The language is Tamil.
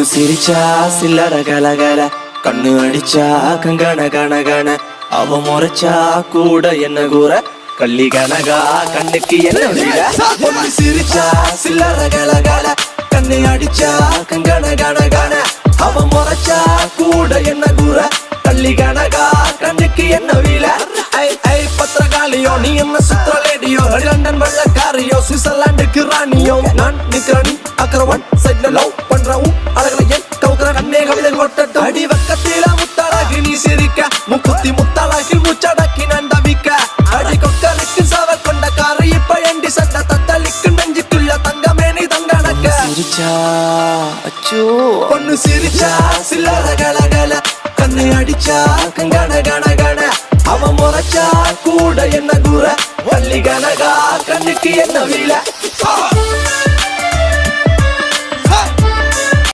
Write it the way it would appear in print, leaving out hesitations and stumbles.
பொண்ணு சிரிச்சா சில்லற கலகல, கண்ணு அடிச்சா கங்கண கணகண, அவ முறைச்சா கூட என்ன கூற, கள்ளி கனகா கண்ணுக்கு என்ன வீர. பொண்ணு சிரிச்சா சில்லற கலகல, கண்ணு அடிச்சா கங்கண கணகண, அவ முறைச்சா கூட என்ன கூற, கள்ளி கனகா கண்ணுக்கு என்ன வீர. ஐ ஐ பத்திரகாளியோ நீ என்ன சுத்திர லேடியோ, லண்டன் வெள்ளக்காரியோ சுவிட்சர்லாந்துக்கு ராணியோ, நான் நிக்கிறனி அக்கரவன் சைட்ல லவ் பண்றவும் அழகல என் கவுக்கற கண்ணே கவிதை கொட்டட்டும். அடி வக்கத்தில முத்தழகி நீ சிரிக்க, முக்குத்தி முத்தழகில் முச்சடக்கி நண்டவிக்க, அடி கொக்கலுக்கு சவ கொண்ட காரை இப்ப எண்டி சட்ட தத்தளிக்கு நெஞ்சுக்குள்ள தங்கமே நீ தங்கணக்க. சிரிச்சா அச்சோ பொண்ணு சிரிச்சா சில்லற கலகல, கண்ணு அடிச்சா கங்கண கணகண, அவ முறைச்சா கூட என்ன கூற, வள்ளி கனகா கண்ணுக்கு என்ன வீல.